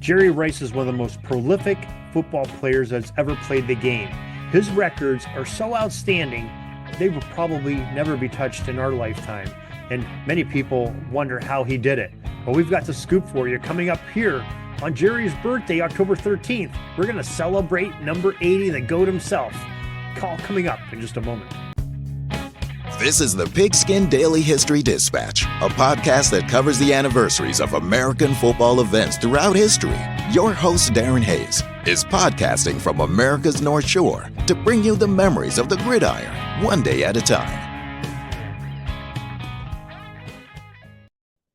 Jerry Rice is one of the most prolific football players that's ever played the game. His records are so outstanding, they will probably never be touched in our lifetime. And many people wonder how he did it. Well, we've got the scoop for you coming up here on Jerry's birthday, October 13th. We're going to celebrate number 80, the GOAT himself. Call coming up in just a moment. This is the Pigskin Daily History Dispatch, a podcast that covers the anniversaries of American football events throughout history. Your host, Darren Hayes, is podcasting from America's North Shore to bring you the memories of the gridiron, one day at a time.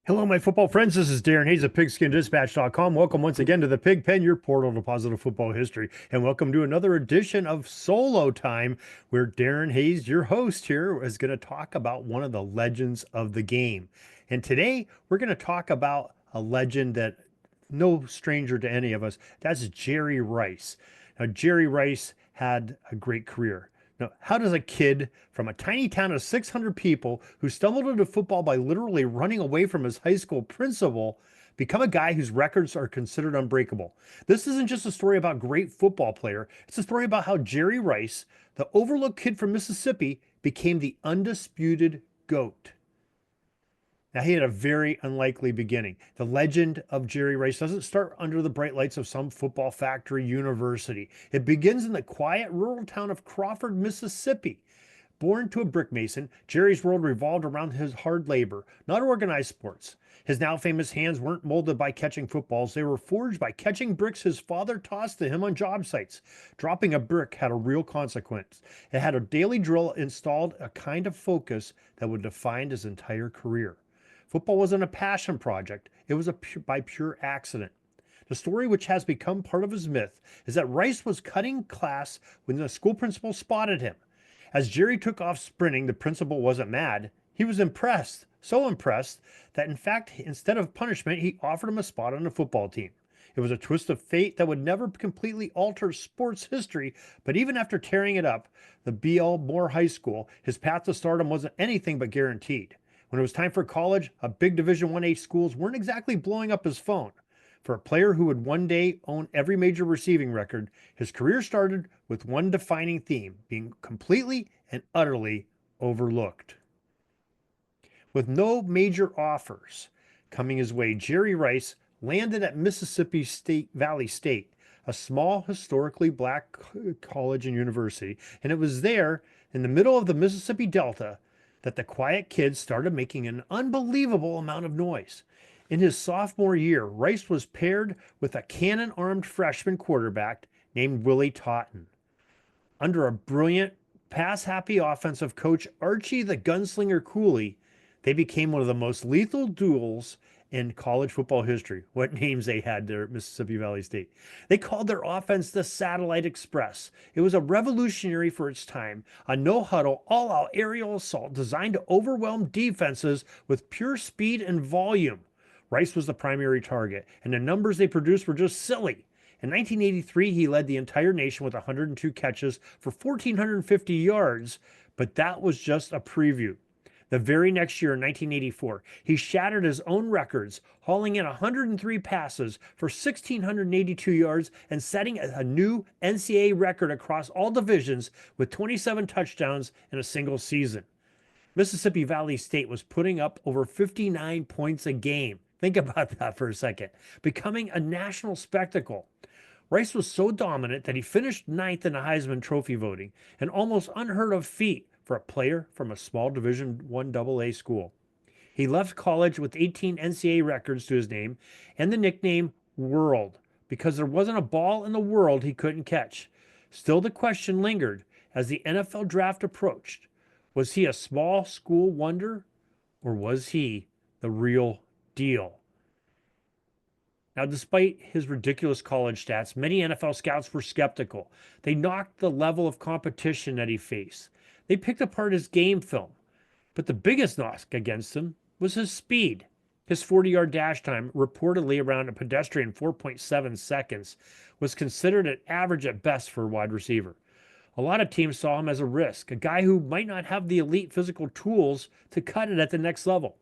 Hello, my football friends. This is Darren Hayes of PigskinDispatch.com. Welcome once again to the Pig Pen, your portal to positive football history. And welcome to another edition of Solo Time, where Darren Hayes, your host here, is going to talk about one of the legends of the game. And today, we're going to talk about a legend that no stranger to any of us. That's Jerry Rice. Now, Jerry Rice had a great career. Now, how does a kid from a tiny town of 600 people who stumbled into football by literally running away from his high school principal become a guy whose records are considered unbreakable? This isn't just a story about a great football player. It's a story about how Jerry Rice, the overlooked kid from Mississippi, became the undisputed GOAT. Now, he had a very unlikely beginning. The legend of Jerry Rice doesn't start under the bright lights of some football factory university. It begins in the quiet rural town of Crawford, Mississippi. Born to a brick mason, Jerry's world revolved around his hard labor, not organized sports. His now famous hands weren't molded by catching footballs. They were forged by catching bricks his father tossed to him on job sites. Dropping a brick had a real consequence. It had a daily drill installed, a kind of focus that would define his entire career. Football wasn't a passion project. It was by pure accident. The story, which has become part of his myth, is that Rice was cutting class when the school principal spotted him. As Jerry took off sprinting, the principal wasn't mad. He was impressed, so impressed that in fact, instead of punishment, he offered him a spot on the football team. It was a twist of fate that would never completely alter sports history, but even after tearing it up, the B.L. Moore High School, his path to stardom wasn't anything but guaranteed. When it was time for college, a big Division I schools weren't exactly blowing up his phone. For a player who would one day own every major receiving record, his career started with one defining theme: being completely and utterly overlooked. With no major offers coming his way, Jerry Rice landed at Mississippi Valley State, a small, historically black college and university. And it was there, in the middle of the Mississippi Delta, that the quiet kid started making an unbelievable amount of noise. In his sophomore year, Rice was paired with a cannon-armed freshman quarterback named Willie Totten. Under a brilliant, pass-happy offensive coach, Archie the Gunslinger Cooley, they became one of the most lethal duels in college football history. What names they had there at Mississippi Valley State. They called their offense the Satellite Express. It was a revolutionary for its time, a no-huddle, all-out aerial assault designed to overwhelm defenses with pure speed and volume. Rice was the primary target, and the numbers they produced were just silly. In 1983, he led the entire nation with 102 catches for 1,450 yards, but that was just a preview. The very next year, in 1984, he shattered his own records, hauling in 103 passes for 1,682 yards and setting a new NCAA record across all divisions with 27 touchdowns in a single season. Mississippi Valley State was putting up over 59 points a game. Think about that for a second. Becoming a national spectacle. Rice was so dominant that he finished ninth in the Heisman Trophy voting, an almost unheard of feat for a player from a small Division I AA school. He left college with 18 NCAA records to his name and the nickname World, because there wasn't a ball in the world he couldn't catch. Still, the question lingered as the NFL draft approached. Was he a small school wonder, or was he the real deal? Now, despite his ridiculous college stats, many NFL scouts were skeptical. They knocked the level of competition that he faced. They picked apart his game film, but the biggest knock against him was his speed. His 40-yard dash time, reportedly around a pedestrian 4.7 seconds, was considered an average at best for a wide receiver. A lot of teams saw him as a risk, a guy who might not have the elite physical tools to cut it at the next level.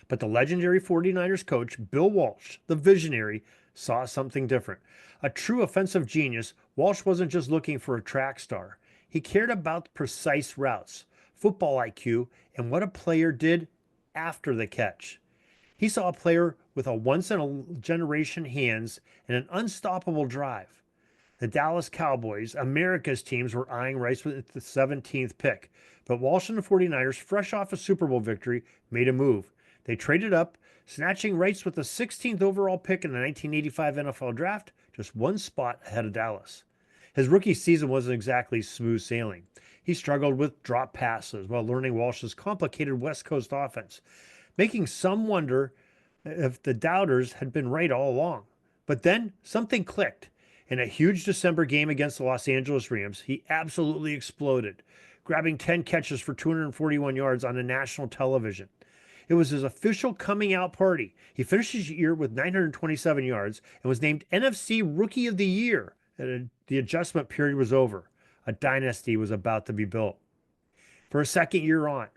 But the legendary 49ers coach, Bill Walsh, the visionary, saw something different. A true offensive genius, Walsh wasn't just looking for a track star. He cared about precise routes, football IQ, and what a player did after the catch. He saw a player with a once in a generation hands and an unstoppable drive. The Dallas Cowboys, America's teams, were eyeing Rice with the 17th pick, but Walsh and the 49ers, fresh off a Super Bowl victory, made a move. They traded up, snatching Rice with the 16th overall pick in the 1985 NFL Draft, just one spot ahead of Dallas. His rookie season wasn't exactly smooth sailing. He struggled with drop passes while learning Walsh's complicated West Coast offense, making some wonder if the doubters had been right all along. But then something clicked. In a huge December game against the Los Angeles Rams, he absolutely exploded, grabbing 10 catches for 241 yards on a national television. It was his official coming out party. He finished his year with 927 yards and was named NFC Rookie of the Year. The adjustment period was over. A dynasty was about to be built. For a second year on,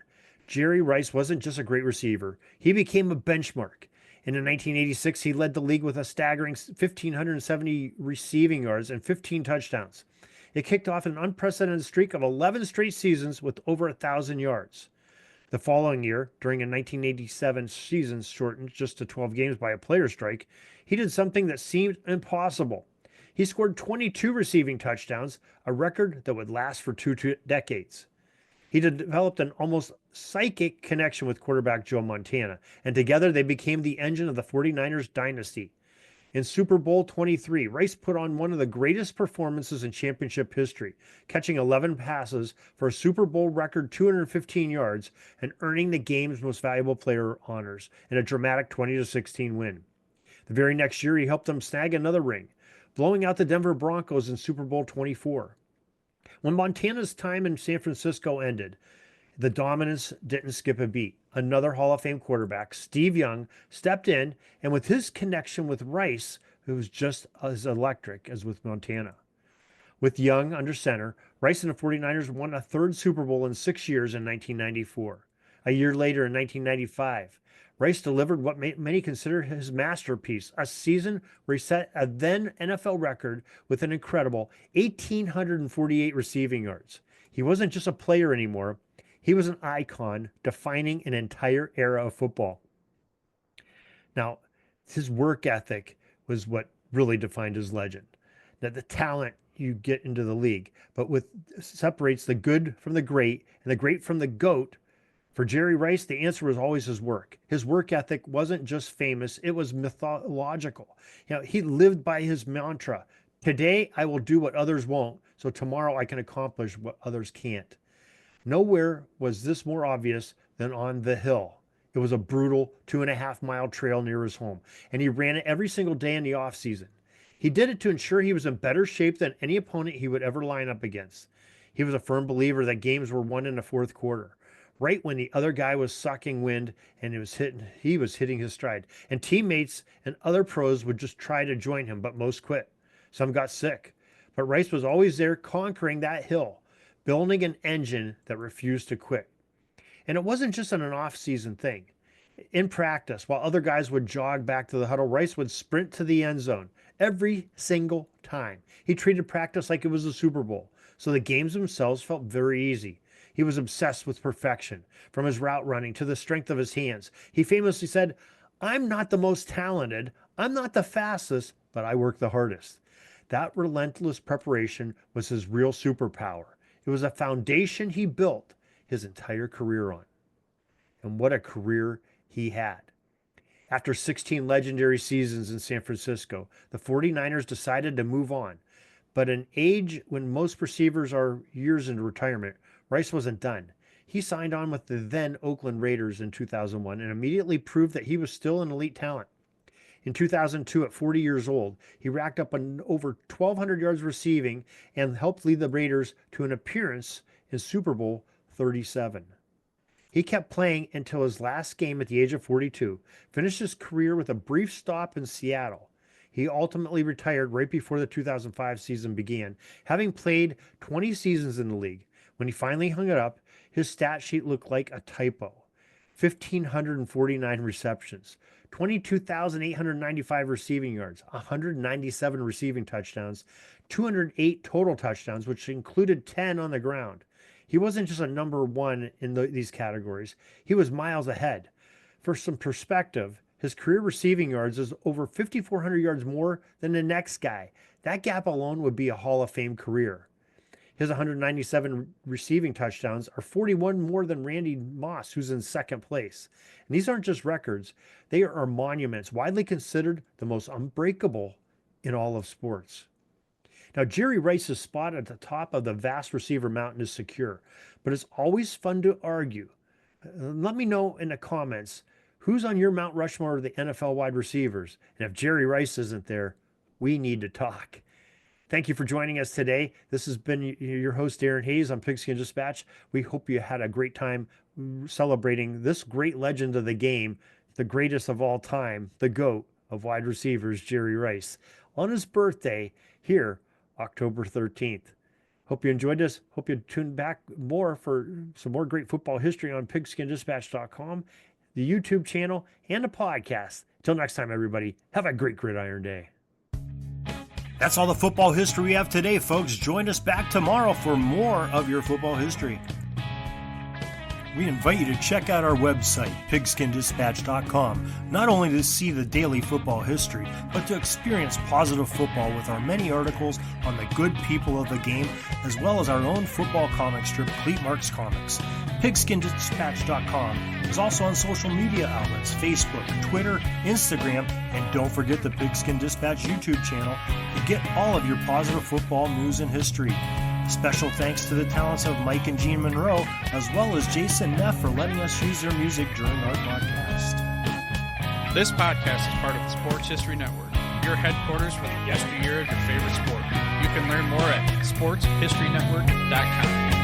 Jerry Rice wasn't just a great receiver. He became a benchmark. In 1986, he led the league with a staggering 1,570 receiving yards and 15 touchdowns. It kicked off an unprecedented streak of 11 straight seasons with over 1,000 yards. The following year, during a 1987 season shortened just to 12 games by a player strike, he did something that seemed impossible. He scored 22 receiving touchdowns, a record that would last for two decades. He developed an almost psychic connection with quarterback Joe Montana, and together they became the engine of the 49ers dynasty. In Super Bowl 23, Rice put on one of the greatest performances in championship history, catching 11 passes for a Super Bowl record 215 yards and earning the game's most valuable player honors in a dramatic 20-16 win. The very next year, he helped them snag another ring, blowing out the Denver Broncos in Super Bowl 24. When Montana's time in San Francisco ended, the dominance didn't skip a beat. Another Hall of Fame quarterback, Steve Young, stepped in, and with his connection with Rice, it was just as electric as with Montana. With Young under center, Rice and the 49ers won a third Super Bowl in 6 years in 1994. A year later, in 1995, Rice delivered what many consider his masterpiece, a season where he set a then NFL record with an incredible 1,848 receiving yards. He wasn't just a player anymore. He was an icon defining an entire era of football. Now, his work ethic was what really defined his legend. That the talent you get into the league, but with separates the good from the great and the great from the GOAT. For Jerry Rice, the answer was always his work. His work ethic wasn't just famous, it was mythological. He lived by his mantra, today I will do what others won't, so tomorrow I can accomplish what others can't. Nowhere was this more obvious than on the Hill. It was a brutal 2.5-mile trail near his home, and he ran it every single day in the off season. He did it to ensure he was in better shape than any opponent he would ever line up against. He was a firm believer that games were won in the fourth quarter, right when the other guy was sucking wind and he was hitting his stride. And teammates and other pros would just try to join him, but most quit. Some got sick. But Rice was always there conquering that hill, building an engine that refused to quit. And it wasn't just an off-season thing. In practice, while other guys would jog back to the huddle, Rice would sprint to the end zone every single time. He treated practice like it was a Super Bowl, so the games themselves felt very easy. He was obsessed with perfection, from his route running to the strength of his hands. He famously said, "I'm not the most talented, I'm not the fastest, but I work the hardest." That relentless preparation was his real superpower. It was a foundation he built his entire career on. And what a career he had. After 16 legendary seasons in San Francisco, the 49ers decided to move on. But an age when most receivers are years into retirement, Rice wasn't done. He signed on with the then Oakland Raiders in 2001 and immediately proved that he was still an elite talent. In 2002, at 40 years old, he racked up over 1,200 yards receiving and helped lead the Raiders to an appearance in Super Bowl 37. He kept playing until his last game at the age of 42, finished his career with a brief stop in Seattle. He ultimately retired right before the 2005 season began, having played 20 seasons in the league. When he finally hung it up, his stat sheet looked like a typo. 1,549 receptions, 22,895 receiving yards, 197 receiving touchdowns, 208 total touchdowns, which included 10 on the ground. He wasn't just a number one in these categories. He was miles ahead. For some perspective, his career receiving yards is over 5,400 yards more than the next guy. That gap alone would be a Hall of Fame career. His 197 receiving touchdowns are 41 more than Randy Moss, who's in second place. And these aren't just records. They are monuments, widely considered the most unbreakable in all of sports. Now, Jerry Rice's spot at the top of the vast receiver mountain is secure, but it's always fun to argue. Let me know in the comments, who's on your Mount Rushmore of the NFL wide receivers? And if Jerry Rice isn't there, we need to talk. Thank you for joining us today. This has been your host, Darren Hayes on Pigskin Dispatch. We hope you had a great time celebrating this great legend of the game, the greatest of all time, the GOAT of wide receivers, Jerry Rice, on his birthday here, October 13th. Hope you enjoyed this. Hope you tune back more for some more great football history on pigskindispatch.com, the YouTube channel, and the podcast. Till next time, everybody, have a great gridiron day. That's all the football history we have today, folks. Join us back tomorrow for more of your football history. We invite you to check out our website, pigskindispatch.com, not only to see the daily football history, but to experience positive football with our many articles on the good people of the game, as well as our own football comic strip, Cleat Marks Comics. Pigskindispatch.com is also on social media outlets, Facebook, Twitter, Instagram, and don't forget the Pigskin Dispatch YouTube channel to get all of your positive football news and history. Special thanks to the talents of Mike and Gene Monroe, as well as Jason Neff for letting us use their music during our podcast. This podcast is part of the Sports History Network, your headquarters for the yesteryear of your favorite sport. You can learn more at sportshistorynetwork.com.